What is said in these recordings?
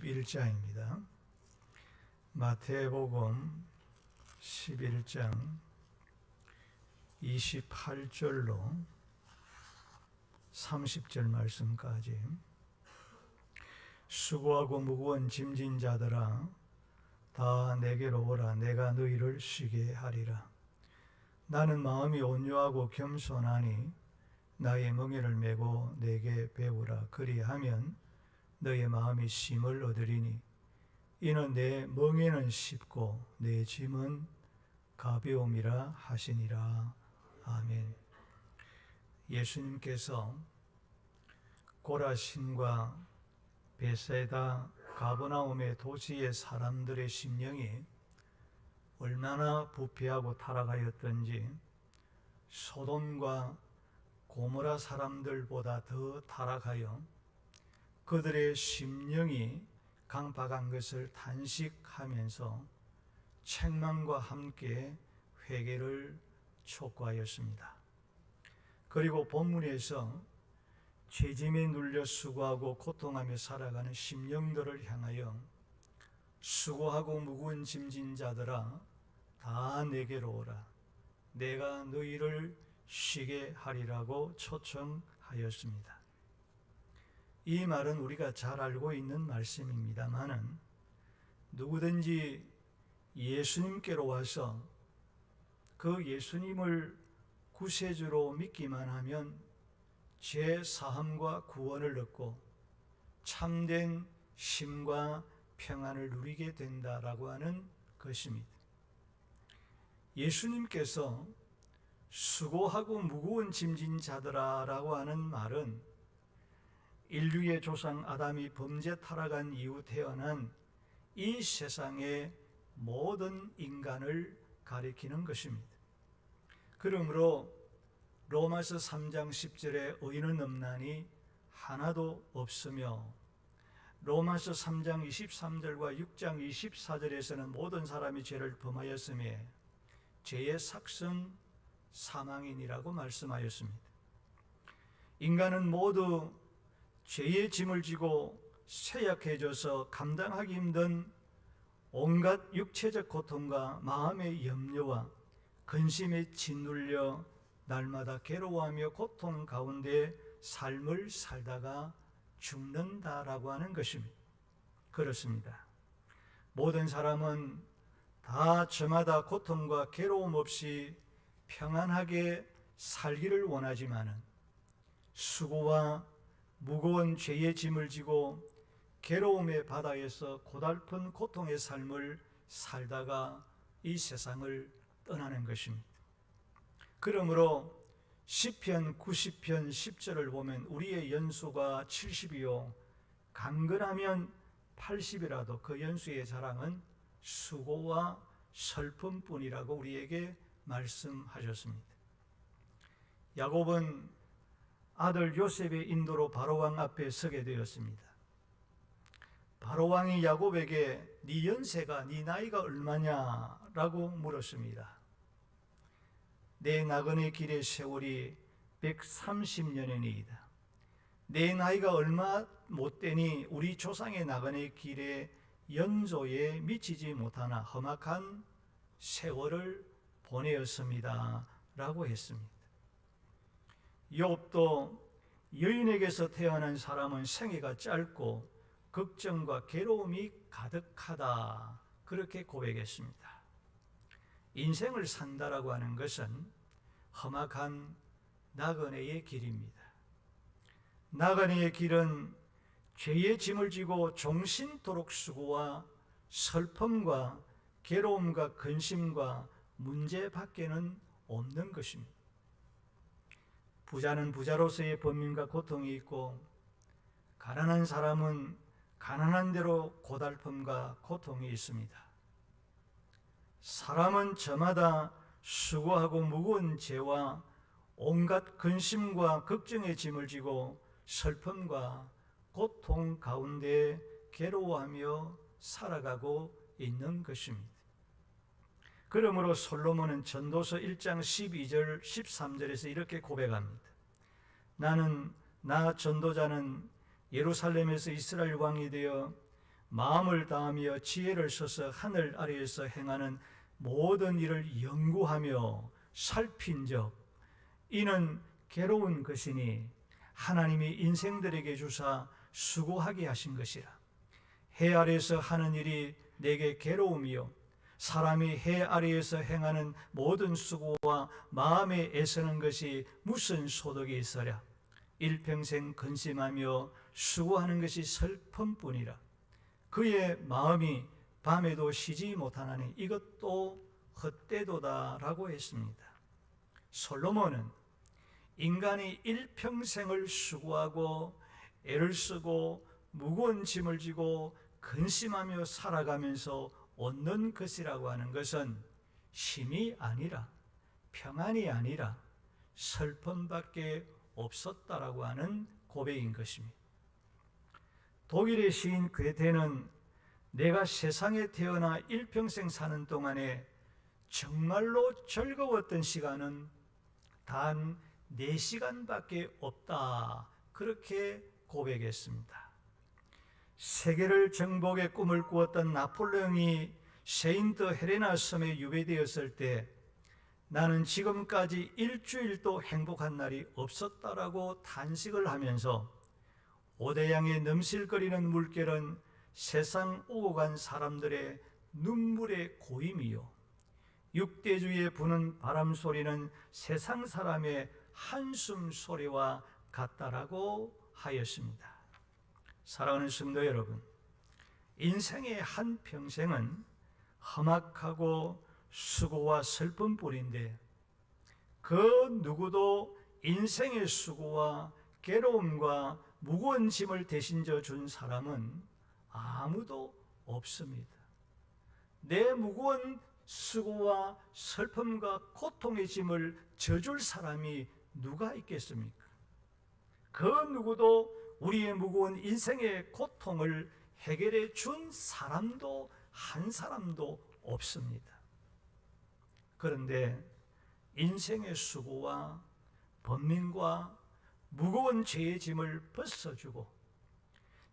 11장입니다. 마태복음 11장 28절로 30절 말씀까지. 수고하고 무거운 짐진 자들아 다 내게로 오라. 내가 너희를 쉬게 하리라. 나는 마음이 온유하고 겸손하니 나의 멍에를 메고 내게 배우라. 그리하면 너의 마음이 쉼을 얻으리니 이는 내 멍에는 쉽고 내 짐은 가벼움이라 하시니라. 아멘. 예수님께서 고라신과 베세다 가버나움의 도시의 사람들의 심령이 얼마나 부패하고 타락하였던지 소돔과 고모라 사람들보다 더 타락하여 그들의 심령이 강박한 것을 탄식하면서 책망과 함께 회개를 촉구하였습니다. 그리고 본문에서 죄짐에 눌려 수고하고 고통하며 살아가는 심령들을 향하여 수고하고 무거운 짐진 자들아 다 내게로 오라. 내가 너희를 쉬게 하리라고 초청하였습니다. 이 말은 우리가 잘 알고 있는 말씀입니다마는 누구든지 예수님께로 와서 그 예수님을 구세주로 믿기만 하면 죄 사함과 구원을 얻고 참된 쉼과 평안을 누리게 된다라고 하는 것입니다. 예수님께서 수고하고 무거운 짐진 자들아라고 하는 말은 인류의 조상 아담이 범죄 타락한 이후 태어난 이 세상의 모든 인간을 가리키는 것입니다. 그러므로 로마서 3장 10절에 의인은 없나니 하나도 없으며 로마서 3장 23절과 6장 24절에서는 모든 사람이 죄를 범하였음에 죄의 삭은 사망이니라고 말씀하였습니다. 인간은 모두 죄의 짐을 지고 쇠약해져서 감당하기 힘든 온갖 육체적 고통과 마음의 염려와 근심에 짓눌려 날마다 괴로워하며 고통 가운데 삶을 살다가 죽는다라고 하는 것입니다. 그렇습니다. 모든 사람은 다 저마다 고통과 괴로움 없이 평안하게 살기를 원하지만은 수고와 무거운 죄의 짐을 지고 괴로움의 바다에서 고달픈 고통의 삶을 살다가 이 세상을 떠나는 것입니다. 그러므로 시편 90편 10절을 보면 우리의 연수가 70이요 강건하면 80이라도 그 연수의 자랑은 수고와 슬픔뿐이라고 우리에게 말씀하셨습니다. 야곱은 아들 요셉의 인도로 바로왕 앞에 서게 되었습니다. 바로왕이 야곱에게 네 연세가 네 나이가 얼마냐라고 물었습니다. 내 나그네 길의 세월이 130년이니이다. 내 나이가 얼마 못되니 우리 조상의 나그네 길의 연조에 미치지 못하나 험악한 세월을 보내었습니다 라고 했습니다. 욥도 여인에게서 태어난 사람은 생애가 짧고 걱정과 괴로움이 가득하다 그렇게 고백했습니다. 인생을 산다라고 하는 것은 험악한 나그네의 길입니다. 나그네의 길은 죄의 짐을 지고 종신토록 수고와 슬픔과 괴로움과 근심과 문제밖에는 없는 것입니다. 부자는 부자로서의 번민과 고통이 있고 가난한 사람은 가난한 대로 고달픔과 고통이 있습니다. 사람은 저마다 수고하고 무거운 죄와 온갖 근심과 걱정의 짐을 지고 슬픔과 고통 가운데 괴로워하며 살아가고 있는 것입니다. 그러므로 솔로몬은 전도서 1장 12절 13절에서 이렇게 고백합니다. 나 전도자는 예루살렘에서 이스라엘 왕이 되어 마음을 다하며 지혜를 써서 하늘 아래에서 행하는 모든 일을 연구하며 살핀적 이는 괴로운 것이니 하나님이 인생들에게 주사 수고하게 하신 것이라. 해 아래에서 하는 일이 내게 괴로움이요 사람이 해 아래에서 행하는 모든 수고와 마음에 애쓰는 것이 무슨 소득이 있으랴. 일평생 근심하며 수고하는 것이 슬픔뿐이라. 그의 마음이 밤에도 쉬지 못하나니 이것도 헛되도다라고 했습니다. 솔로몬은 인간이 일평생을 수고하고 애를 쓰고 무거운 짐을 지고 근심하며 살아가면서 얻는 것이라고 하는 것은 쉼이 아니라 평안이 아니라 슬픔밖에 없었다라고 하는 고백인 것입니다. 독일의 시인 괴테는 내가 세상에 태어나 일평생 사는 동안에 정말로 즐거웠던 시간은 단 4시간밖에 없다, 그렇게 고백했습니다. 세계를 정복의 꿈을 꾸었던 나폴레옹이 세인트 헬레나 섬에 유배되었을 때 나는 지금까지 일주일도 행복한 날이 없었다라고 탄식을 하면서 오대양에 넘실거리는 물결은 세상 오고 간 사람들의 눈물의 고임이요 육대주에 부는 바람 소리는 세상 사람의 한숨 소리와 같다라고 하였습니다. 사랑하는 성도 여러분, 인생의 한 평생은 험악하고 수고와 슬픔뿐인데 그 누구도 인생의 수고와 괴로움과 무거운 짐을 대신 져준 사람은 아무도 없습니다. 내 무거운 수고와 슬픔과 고통의 짐을 져줄 사람이 누가 있겠습니까? 그 누구도 우리의 무거운 인생의 고통을 해결해 준 사람도 한 사람도 없습니다. 그런데 인생의 수고와 번민과 무거운 죄의 짐을 벗어주고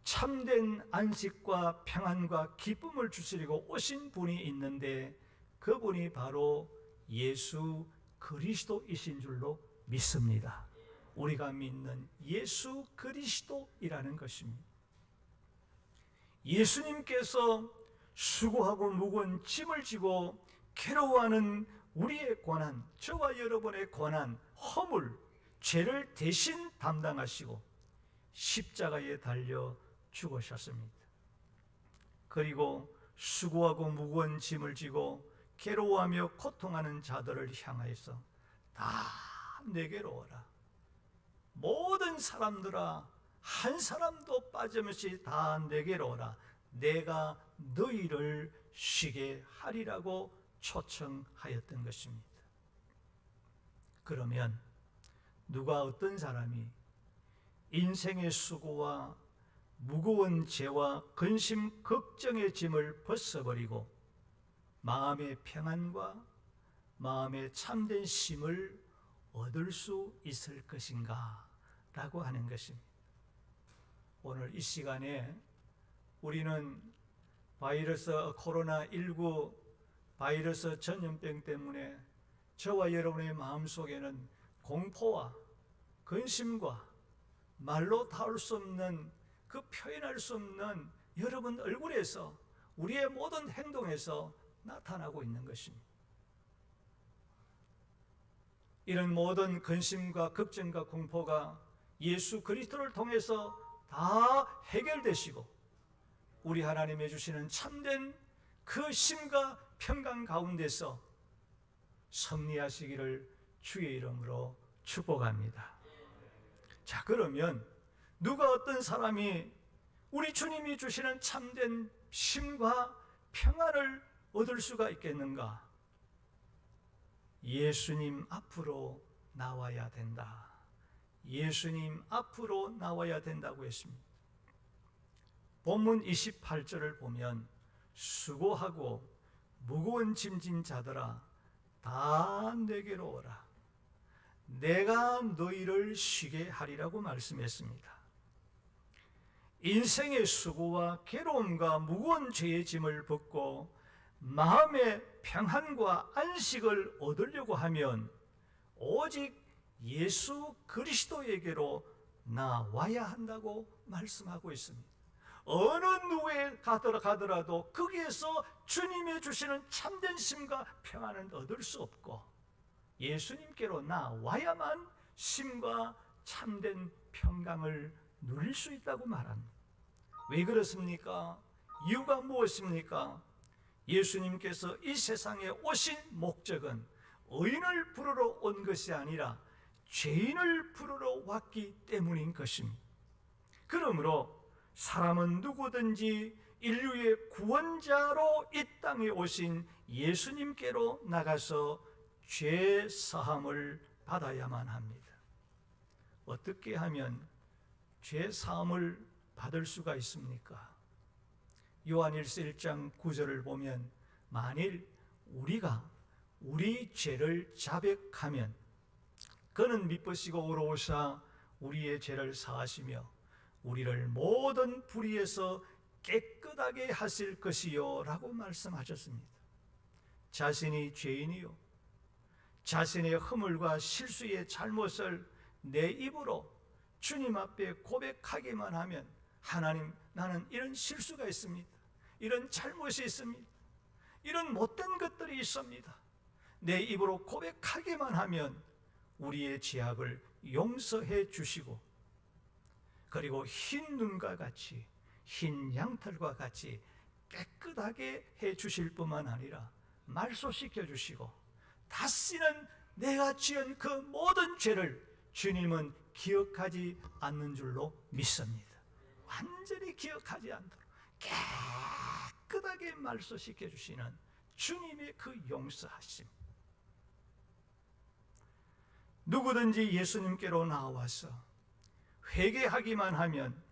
참된 안식과 평안과 기쁨을 주시려고 오신 분이 있는데 그분이 바로 예수 그리스도이신 줄로 믿습니다. 우리가 믿는 예수 그리스도이라는 것입니다. 예수님께서 수고하고 무거운 짐을 지고 괴로워하는 우리의 고난, 저와 여러분의 고난, 허물, 죄를 대신 담당하시고 십자가에 달려 죽으셨습니다. 그리고 수고하고 무거운 짐을 지고 괴로워하며 고통하는 자들을 향하여서 다 내게로 오라. 모든 사람들아 한 사람도 빠짐없이 다 내게로 오라. 내가 너희를 쉬게 하리라고 초청하였던 것입니다. 그러면 누가 어떤 사람이 인생의 수고와 무거운 죄와 근심, 걱정의 짐을 벗어버리고 마음의 평안과 마음의 참된 쉼을 얻을 수 있을 것인가 라고 하는 것입니다. 오늘 이 시간에 우리는 코로나19 바이러스 전염병 때문에 저와 여러분의 마음속에는 공포와 근심과 말로 닿을 수 없는 그 표현할 수 없는 여러분 얼굴에서 우리의 모든 행동에서 나타나고 있는 것입니다. 이런 모든 근심과 걱정과 공포가 예수 그리스도를 통해서 다 해결되시고 우리 하나님이 주시는 참된 그 쉼과 평강 가운데서 승리하시기를 주의 이름으로 축복합니다. 자, 그러면 누가 어떤 사람이 우리 주님이 주시는 참된 쉼과 평안을 얻을 수가 있겠는가? 예수님 앞으로 나와야 된다. 예수님 앞으로 나와야 된다고 했습니다. 본문 28절을 보면 수고하고 무거운 짐진 자들아 다 내게로 오라. 내가 너희를 쉬게 하리라고 말씀했습니다. 인생의 수고와 괴로움과 무거운 죄의 짐을 벗고 마음의 평안과 안식을 얻으려고 하면 오직 예수 그리스도에게로 나와야 한다고 말씀하고 있습니다. 어느 누구에 가더라도 거기에서 주님이 주시는 참된 심과 평안을 얻을 수 없고 예수님께로 나와야만 심과 참된 평강을 누릴 수 있다고 말합니다. 왜 그렇습니까? 이유가 무엇입니까? 예수님께서 이 세상에 오신 목적은 의인을 부르러 온 것이 아니라 죄인을 부르러 왔기 때문인 것입니다. 그러므로 사람은 누구든지 인류의 구원자로 이 땅에 오신 예수님께로 나가서 죄 사함을 받아야만 합니다. 어떻게 하면 죄 사함을 받을 수가 있습니까? 요한일서 1장 9절을 보면 만일 우리가 우리 죄를 자백하면 그는 미쁘시고 의로우사 우리의 죄를 사하시며 우리를 모든 불의에서 깨끗하게 하실 것이요 라고 말씀하셨습니다. 자신이 죄인이요 자신의 허물과 실수의 잘못을 내 입으로 주님 앞에 고백하기만 하면 하나님, 나는 이런 실수가 있습니다. 이런 잘못이 있습니다. 이런 못된 것들이 있습니다. 내 입으로 고백하기만 하면 우리의 죄악을 용서해 주시고 그리고 흰 눈과 같이 흰 양털과 같이 깨끗하게 해 주실 뿐만 아니라 말소시켜 주시고 다시는 내가 지은 그 모든 죄를 주님은 기억하지 않는 줄로 믿습니다. 완전히 기억하지 않도록 깨끗하게 말소시켜 주시는 주님의 그 용서하심. 누구든지 예수님께로 나와서 회개하기만 하면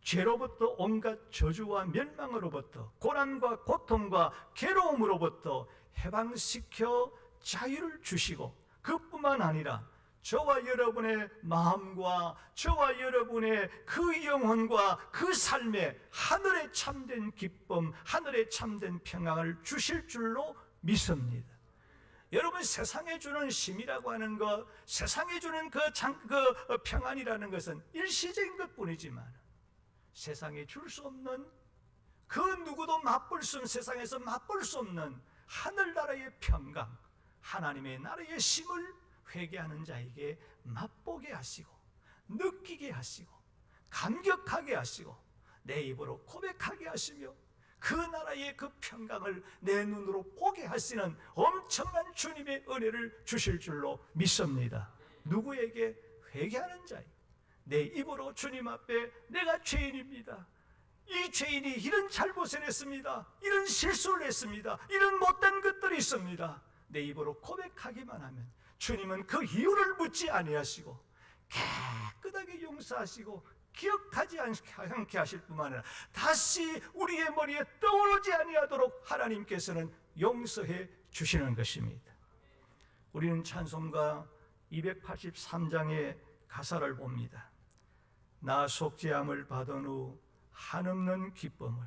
죄로부터 온갖 저주와 멸망으로부터 고난과 고통과 괴로움으로부터 해방시켜 자유를 주시고 그뿐만 아니라 저와 여러분의 마음과 저와 여러분의 그 영혼과 그 삶에 하늘의 참된 기쁨, 하늘의 참된 평강을 주실 줄로 믿습니다. 여러분, 세상에 주는 힘이라고 하는 것, 세상에 주는 그 평안이라는 것은 일시적인 것뿐이지만 세상에 줄 수 없는, 그 누구도 맛볼 수 없는, 세상에서 맛볼 수 없는 하늘나라의 평강, 하나님의 나라의 힘을 회개하는 자에게 맛보게 하시고 느끼게 하시고 감격하게 하시고 내 입으로 고백하게 하시며 그 나라의 그 평강을 내 눈으로 보게 하시는 엄청난 주님의 은혜를 주실 줄로 믿습니다. 누구에게? 회개하는 자에 내 입으로 주님 앞에 내가 죄인입니다, 이 죄인이 이런 잘못을 했습니다, 이런 실수를 했습니다, 이런 못된 것들이 있습니다, 내 입으로 고백하기만 하면 주님은 그 이유를 묻지 아니하시고 깨끗하게 용서하시고 기억하지 않게 하실 뿐만 아니라 다시 우리의 머리에 떠오르지 아니하도록 하나님께서는 용서해 주시는 것입니다. 우리는 찬송가 283장의 가사를 봅니다. 나 속죄함을 받은 후 한없는 기쁨을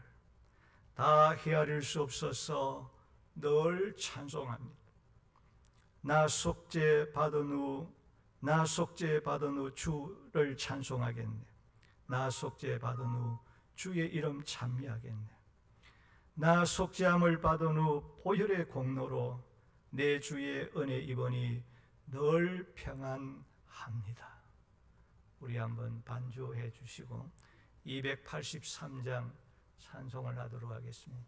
다 헤아릴 수 없어서 늘 찬송합니다. 나 속죄 받은 후 주를 찬송하겠네. 나 속죄 받은 후 주의 이름 찬미하겠네. 나 속죄함을 받은 후 보혈의 공로로 내 주의 은혜 입으니 늘 평안합니다. 우리 한번 반주해 주시고 283장 찬송을 하도록 하겠습니다.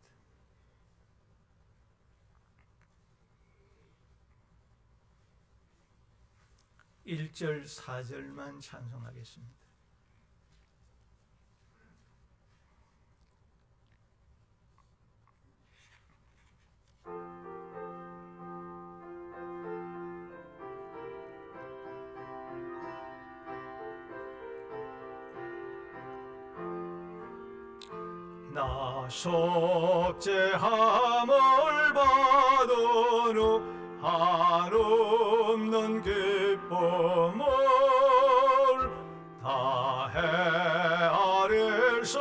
1절 4절만 찬송하겠습니다. 나 속죄함을 받은 후 한없는 기쁨을 다 헤아릴 수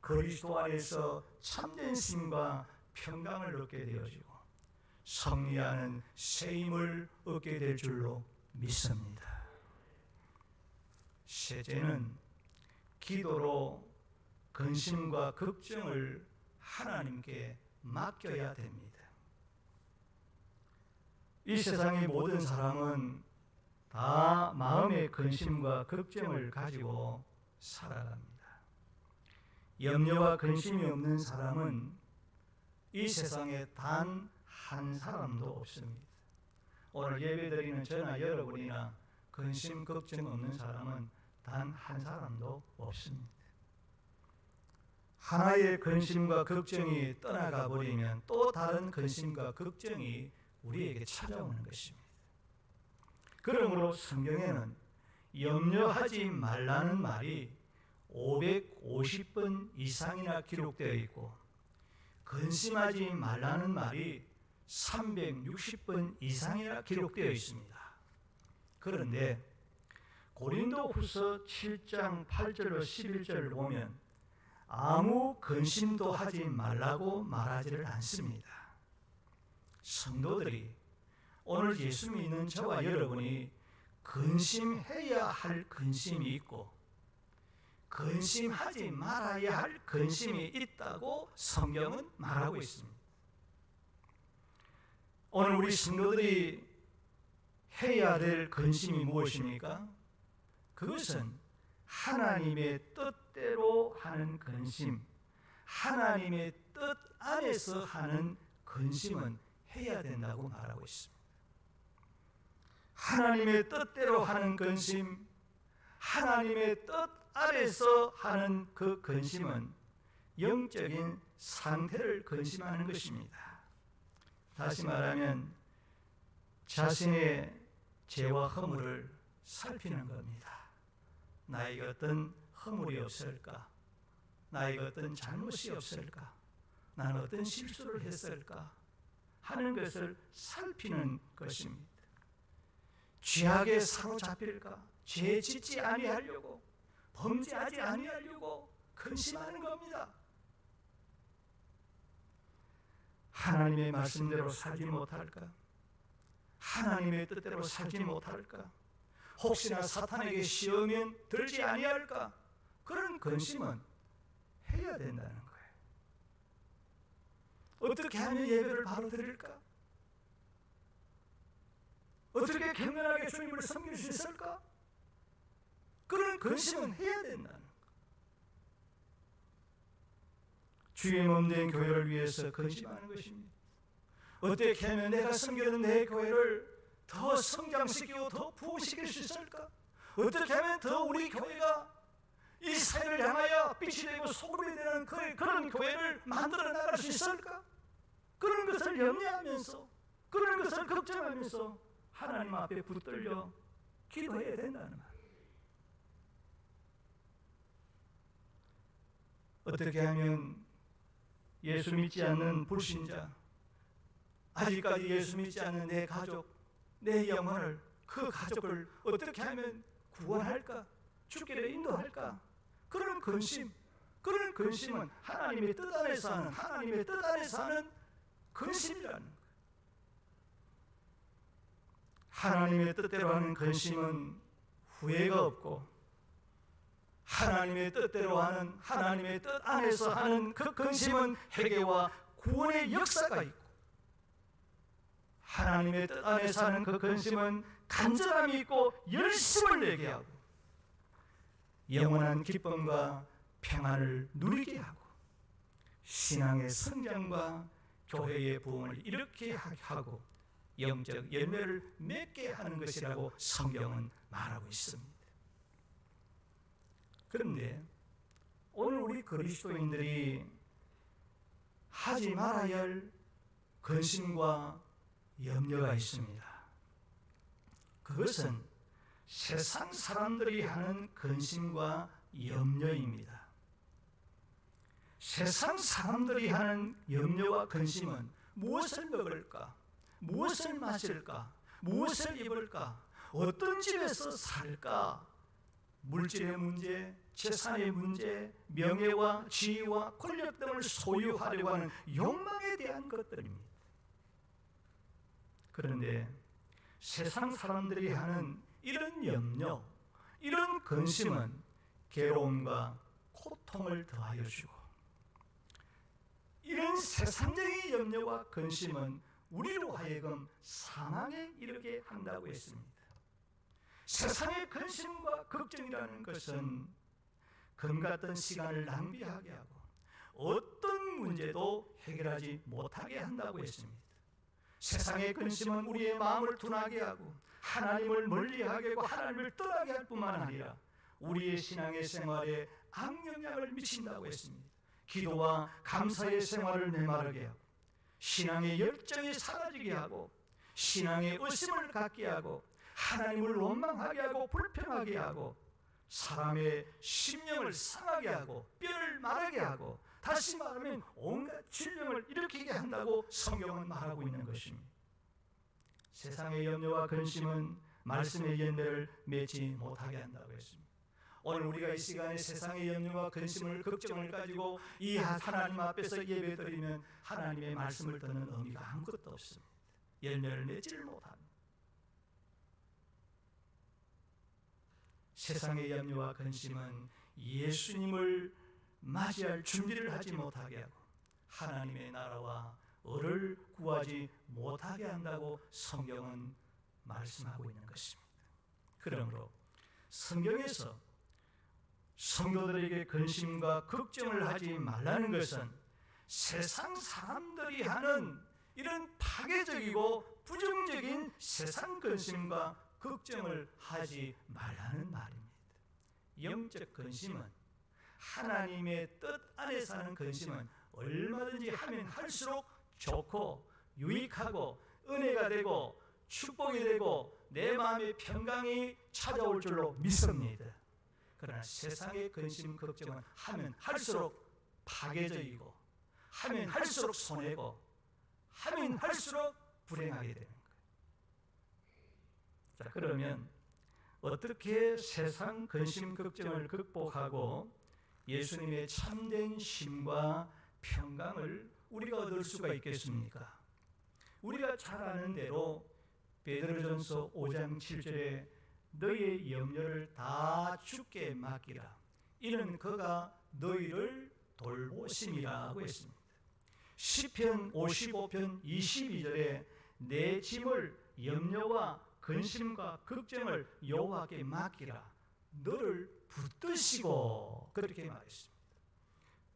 그리스도 안에서 참된 힘과 평강을 얻게 되어지고 승리하는 새 힘을 얻게 될 줄로 믿습니다. 셋째는 기도로 근심과 걱정을 하나님께 맡겨야 됩니다. 이 세상의 모든 사람은 다 마음의 근심과 걱정을 가지고 살아갑니다. 염려와 근심이 없는 사람은 이 세상에 단 한 사람도 없습니다. 오늘 예배드리는 저나 여러분이나 근심, 걱정 없는 사람은 단 한 사람도 없습니다. 하나의 근심과 걱정이 떠나가 버리면 또 다른 근심과 걱정이 우리에게 찾아오는 것입니다. 그러므로 성경에는 염려하지 말라는 말이 550번 이상이나 기록되어 있고 근심하지 말라는 말이 360번 이상이나 기록되어 있습니다. 그런데 고린도후서 7장 8절로 11절을 보면 아무 근심도 하지 말라고 말하지를 않습니다. 성도들이 오늘 예수 믿는 저와 여러분이 근심해야 할 근심이 있고 근심하지 말아야 할 근심이 있다고 성경은 말하고 있습니다. 오늘 우리 성도들이 해야 될 근심이 무엇입니까? 그것은 하나님의 뜻대로 하는 근심, 하나님의 뜻 안에서 하는 근심은 해야 된다고 말하고 있습니다. 하나님의 뜻대로 하는 근심, 하나님의 뜻 아래서 하는 그 근심은 영적인 상태를 근심하는 것입니다. 다시 말하면 자신의 죄와 허물을 살피는 겁니다. 나에게 어떤 허물이 없을까? 나에게 어떤 잘못이 없을까? 나는 어떤 실수를 했을까? 하는 것을 살피는 것입니다. 죄악에 사로잡힐까? 죄 짓지 아니하려고, 범죄하지 아니하려고 근심하는 겁니다. 하나님의 말씀대로 살지 못할까? 하나님의 뜻대로 살지 못할까? 혹시나 사탄에게 시험이 들지 아니할까? 그런 근심은 해야 된다는 거예요. 어떻게 하면 예배를 바로 드릴까? 어떻게 경건하게 주님을 섬길 수 있을까? 그런 근심은 해야 된다는 거예요. 주의 몸된 교회를 위해서 근심하는 것입니다. 어떻게 하면 내가 섬기는 내 교회를 더 성장시키고 더 부흥시킬 수 있을까? 어떻게 하면 더 우리 교회가 이 세를 향하여 빛이 되고 소금이 되는 그런 교회를 만들어 나갈 수 있을까? 그런 것을 염려하면서, 그런 것을 걱정하면서 하나님 앞에 붙들려 기도해야 된다는 말. 어떻게 하면 예수 믿지 않는 불신자, 아직까지 예수 믿지 않는 내 가족, 내 영혼을, 그 가족을 어떻게 하면 구원할까? 주께로 인도할까? 그런 근심, 그런 근심은 하나님의 뜻 안에서 하는, 하나님의 뜻 안에서 하는 근심이라는 거예요. 하나님의 뜻대로 하는 근심은 후회가 없고, 하나님의 뜻대로 하는, 하나님의 뜻 안에서 하는 그 근심은 회개와 구원의 역사가 있고, 하나님의 뜻 안에서 하는 그 근심은 간절함이 있고 열심을 내게 하고 영원한 기쁨과 평안을 누리게 하고 신앙의 성장과 교회의 부흥을 일으키게 하고 영적 열매를 맺게 하는 것이라고 성경은 말하고 있습니다. 그런데 오늘 우리 그리스도인들이 하지 말아야 할 근심과 염려가 있습니다. 그것은 세상 사람들이 하는 근심과 염려입니다. 세상 사람들이 하는 염려와 근심은 무엇을 먹을까? 무엇을 마실까? 무엇을 입을까? 어떤 집에서 살까? 물질의 문제, 재산의 문제, 명예와 지위와 권력 등을 소유하려고 하는 욕망에 대한 것들입니다. 그런데 세상 사람들이 하는 이런 염려, 이런 근심은 괴로움과 고통을 더하여 주고, 이런 세상적인 염려와 근심은 우리로 하여금 사망에 이르게 한다고 했습니다. 세상의 근심과 걱정이라는 것은 금 같은 시간을 낭비하게 하고 어떤 문제도 해결하지 못하게 한다고 했습니다. 세상의 근심은 우리의 마음을 둔하게 하고 하나님을 멀리하게 하고 하나님을 떠나게 할 뿐만 아니라 우리의 신앙의 생활에 악영향을 미친다고 했습니다. 기도와 감사의 생활을 메마르게 하고 신앙의 열정이 사라지게 하고 신앙의 의심을 갖게 하고 하나님을 원망하게 하고 불평하게 하고 사람의 심령을 상하게 하고 뼈를 마르게 하고, 다시 말하면 온갖 질병을 일으키게 한다고 성경은 말하고 있는 것입니다. 세상의 염려와 근심은 말씀의 열매를 맺지 못하게 한다고 했습니다. 오늘 우리가 이 시간에 세상의 염려와 근심을, 걱정을 가지고 이 하나님 앞에서 예배드리면 하나님의 말씀을 듣는 의미가 아무것도 없습니다. 열매를 맺지를 못합니다. 세상의 염려와 근심은 예수님을 맞이할 준비를 하지 못하게 하고 하나님의 나라와 의를 구하지 못하게 한다고 성경은 말씀하고 있는 것입니다. 그러므로 성경에서 성도들에게 근심과 걱정을 하지 말라는 것은 세상 사람들이 하는 이런 파괴적이고 부정적인 세상 근심과 걱정을 하지 말라는 말입니다. 영적 근심은, 하나님의 뜻 안에서 하는 근심은 얼마든지 하면 할수록 좋고 유익하고 은혜가 되고 축복이 되고 내 마음의 평강이 찾아올 줄로 믿습니다. 그러나 세상의 근심, 걱정은 하면 할수록 파괴적이고 하면 할수록 손해고 하면 할수록 불행하게 되는 거예요. 자, 그러면 어떻게 세상 근심, 걱정을 극복하고 예수님의 참된 쉼과 평강을 우리가 얻을 수가 있겠습니까? 우리가 잘 아는 대로 베드로전서 5장 7절에 너희의 염려를 다 주께 맡기라. 이는 그가 너희를 돌보심이라고 했습니다. 시편 55편 22절에 내 짐을 염려와 근심과 걱정을 여호와께 맡기라. 너를 붙드시고 그렇게 말했습니다.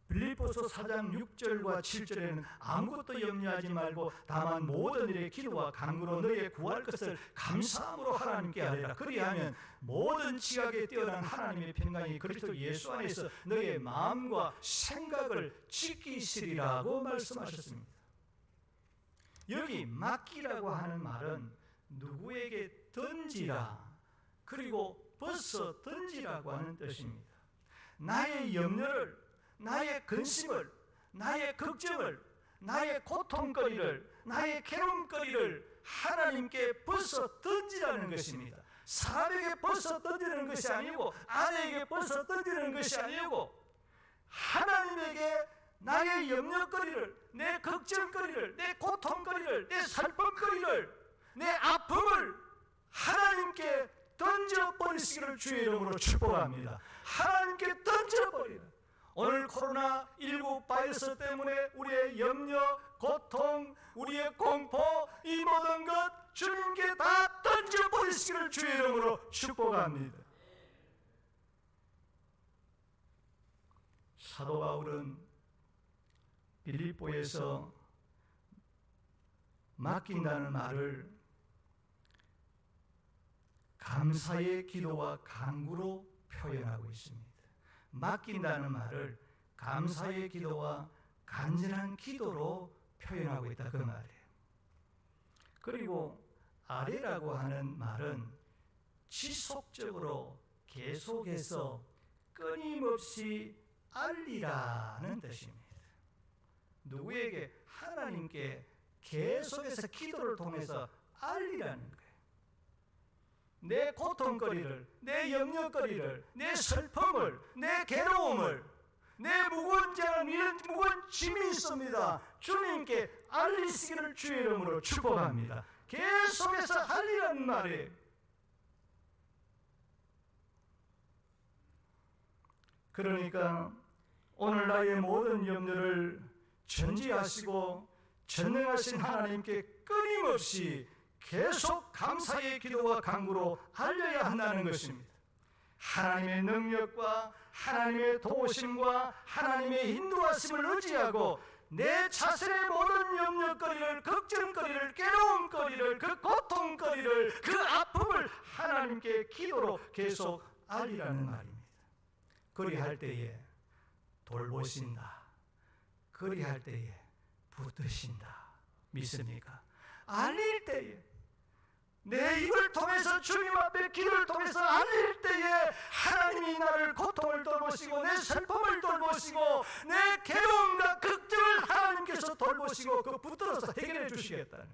빌립보서 4장 6절과 7절에는 아무것도 염려하지 말고 다만 모든 일에 기도와 간구로 너희의 구할 것을 감사함으로 하나님께 아뢰라. 그리하면 모든 지각에 뛰어난 하나님의 평강이 그리스도 예수 안에서 너희의 마음과 생각을 지키시리라고 말씀하셨습니다. 여기 맡기라고 하는 말은 누구에게 던지라, 그리고 벗어 던지라고 하는 뜻입니다. 나의 염려를, 나의 근심을, 나의 걱정을, 나의 고통거리를, 나의 괴로움거리를 하나님께 벗어 던지라는 것입니다. 사람에게 벗어 던지는 것이 아니고, 아내에게 벗어 던지는 것이 아니고, 하나님에게 나의 염려거리를, 내 걱정거리를, 내 고통거리를, 내 슬픔거리를, 내 아픔을 하나님께 던져버리시기를 주의 이름으로 축복합니다. 하나님께 던져버리라. 오늘 코로나19 바이러스 때문에 우리의 염려, 고통, 우리의 공포, 이 모든 것 주님께 다 던져버리시기를 주의 이름으로 축복합니다. 사도 바울은 빌립보에서 맡긴다는 말을 감사의 기도와 간구로 표현하고 있습니다. 맡긴다는 말을 감사의 기도와 간절한 기도로 표현하고 있다, 그 말이에요. 그리고 아뢰라고 하는 말은 지속적으로 계속해서 끊임없이 알리라는 뜻입니다. 누구에게? 하나님께 계속해서 기도를 통해서 알리라는 거예요. 내 고통거리를, 내 염려거리를, 내 슬픔을, 내 괴로움을, 내 무거운 짐을, 이런 무거운 짐이 있습니다. 주님께 알리시기를 주의 이름으로 축복합니다. 계속해서 알리라는 말이에요. 그러니까 오늘 나의 모든 염려를 전지하시고 전능하신 하나님께 끊임없이 계속 감사의 기도와 간구로 알려야 한다는 것입니다. 하나님의 능력과 하나님의 도우심과 하나님의 인도하심을 의지하고 내 자신의 모든 염려거리를, 걱정거리를, 괴로움거리를, 그 고통거리를, 그 아픔을 하나님께 기도로 계속 알리라는 말입니다. 그리할 때에 돌보신다. 그리할 때에 붙드신다. 믿습니까? 알릴 때에, 내 입을 통해서 주님 앞에 기도를 통해서 알릴 때에 하나님이 나를 고통을 돌보시고 내 슬픔을 돌보시고 내 괴로움과 걱정을 하나님께서 돌보시고 그 붙들어서 해결해 주시겠다는.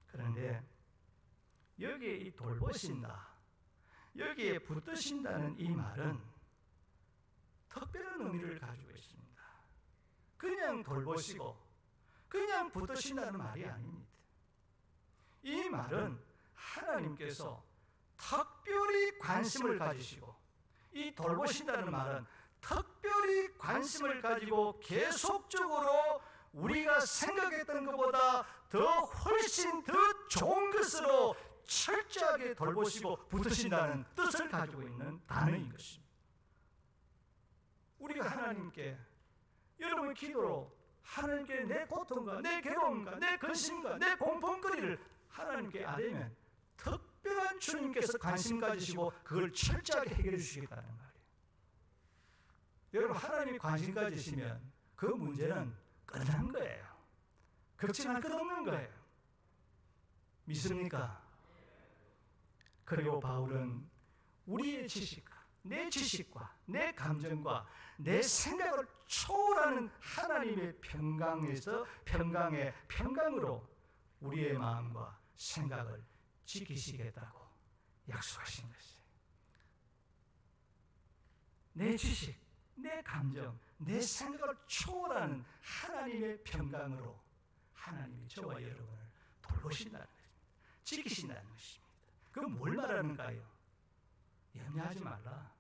그런데 여기에 이 돌보신다, 여기에 붙드신다는 이 말은 특별한 의미를 가지고 있습니다. 그냥 돌보시고 그냥 붙드신다는 말이 아닙니다. 이 말은 하나님께서 특별히 관심을 가지시고, 이 돌보신다는 말은 특별히 관심을 가지고 계속적으로 우리가 생각했던 것보다 더 훨씬 더 좋은 것으로 철저하게 돌보시고 붙드신다는 뜻을 가지고 있는 단어인 것입니다. 우리가 하나님께, 여러분 기도로 하나님께 내 고통과 내 괴로움과 내 근심과 내 공포거리를 하나님께 아뢰면 특별한 주님께서 관심 가지시고 그걸 철저하게 해결해 주시겠다는 말이에요. 여러분, 하나님이 관심 가지시면 그 문제는 끝난 거예요. 걱정할 것 없는 거예요. 믿습니까? 그리고 바울은 우리의 지식과 내 지식과 내 감정과 내 생각을 초월하는 하나님의 평강에서 평강으로 우리의 마음과 생각을 지키시겠다고 약속하신 것이에요. 내 지식, 내 감정, 내 생각을 초월하는 하나님의 평강으로 하나님이 저와 여러분을 돌보신다는 것입니다. 지키신다는 것입니다. 그건 뭘 말하는가요? 염려하지 말라.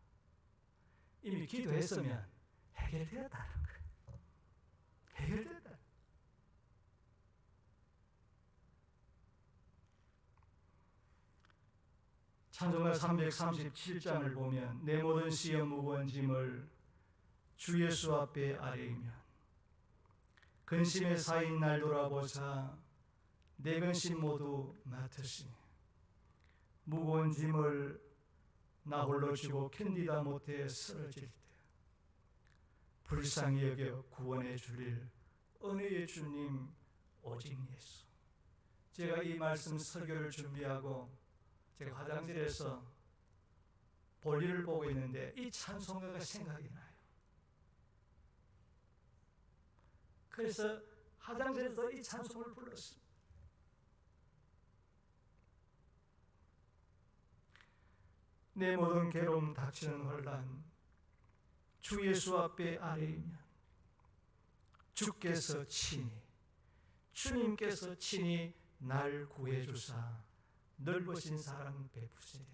이미 기도했으면 해결되었다는 거예요. 해결되었다. 찬송가 337장을 보면 내 모든 시험 무거운 짐을 주 예수 앞에 아뢰이면 근심에 쌓인 날 돌아보사 내 근심 모두 맡으시니 무거운 짐을 나 홀로 지고 견디다 못해 쓰러질 때 불쌍히 여겨 구원해 주릴 은혜의 주님 오직 예수. 제가 이 말씀 설교를 준비하고 제가 화장실에서 볼일을 보고 있는데 이 찬송가가 생각이 나요. 그래서 화장실에서 이 찬송을 불렀습니다. 내 모든 괴로움 닥치는 혼란 주 예수 앞에 아뢰이면 주님께서 친히 날 구해주사 넓으신 사랑 베푸시되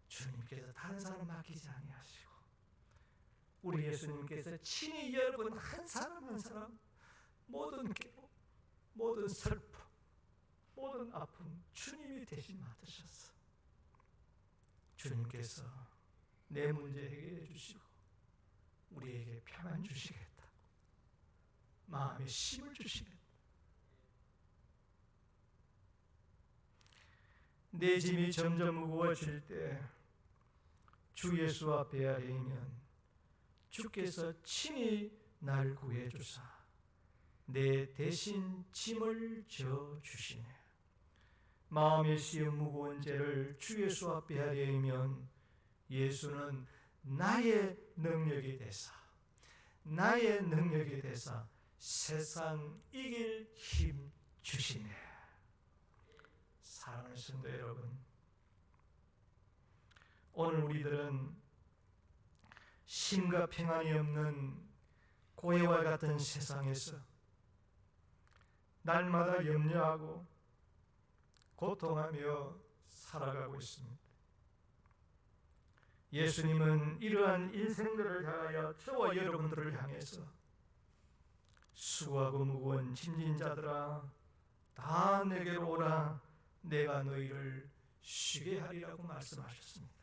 주님께서 다른 사람 맡기지 아니하시고 우리 예수님께서 친히 여러분 한 사람 한 사람 모든 괴로움, 모든 슬픔, 모든 아픔 주님이 대신 맡으셨어. 주님께서 내 문제 해결해 주시고 우리에게 평안 주시겠다. 마음에 힘을 주시겠다. 내 짐이 점점 무거워질 때 주 예수 앞에 아뢰면 주께서 친히 날 구해 주사 내 대신 짐을 져 주시네. 마음의 시험 무거운 죄를 주 예수 앞에 아뢰면 예수는 나의 능력이 되사 세상 이길 힘 주시네. 사랑하는 성도 여러분, 오늘 우리들은 쉼과 평안이 없는 고해와 같은 세상에서 날마다 염려하고 고통하며 살아가고 있습니다. 예수님은 이러한 인생들을 향하여 저와 여러분들을 향해서 수고하고 무거운 짐진 자들아 다 내게로 오라, 내가 너희를 쉬게 하리라고 말씀하셨습니다.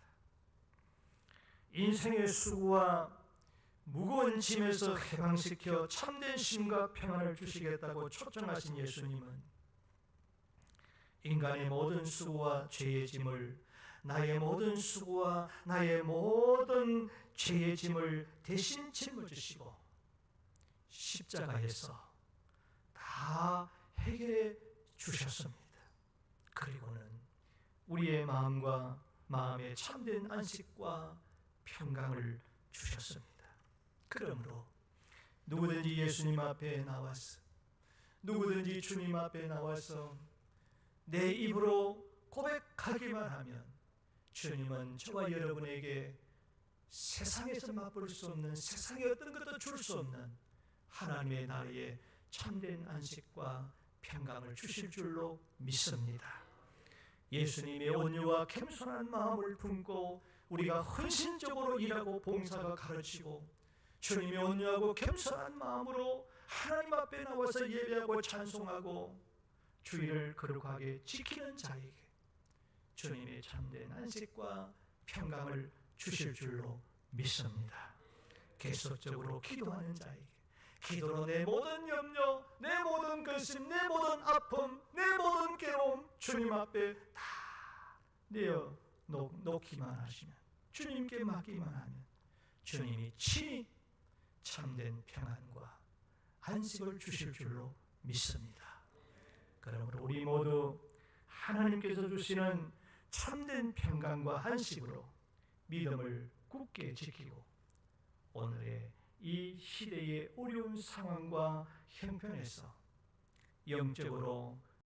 인생의 수고와 무거운 짐에서 해방시켜 참된 쉼과 평안을 주시겠다고 초청하신 예수님은 인간의 모든 수고와 죄의 짐을, 나의 모든 수고와 나의 모든 죄의 짐을 대신 짊어지시고 십자가에서 다 해결해 주셨습니다. 그리고는 우리의 마음과 마음의 참된 안식과 평강을 주셨습니다. 그러므로 누구든지 예수님 앞에 나와서, 누구든지 주님 앞에 나와서 내 입으로 고백하기만 하면 주님은 저와 여러분에게 세상에서 맛볼 수 없는, 세상의 어떤 것도 줄 수 없는 하나님의 나라의 참된 안식과 평강을 주실 줄로 믿습니다. 예수님의 온유와 겸손한 마음을 품고 우리가 헌신적으로 일하고 봉사가 가르치고 주님의 온유하고 겸손한 마음으로 하나님 앞에 나와서 예배하고 찬송하고 주의를 거룩하게 지키는 자에게 주님의 참된 안식과 평강을 주실 줄로 믿습니다. 계속적으로 기도하는 자에게, 기도로 내 모든 염려, 내 모든 근심, 내 모든 아픔, 내 모든 괴로움 주님 앞에 다 내어 놓기만 하시면, 주님께 맡기만 하면 주님이 친히 참된 평안과 안식을 주실 줄로 믿습니다. 그러므로 우리 모두 하나님께서 주시는 참된 평강과 안식으로 믿음을 굳게 지키고 오늘의 이 시대의 어려운 상황과 형편에서 영적으로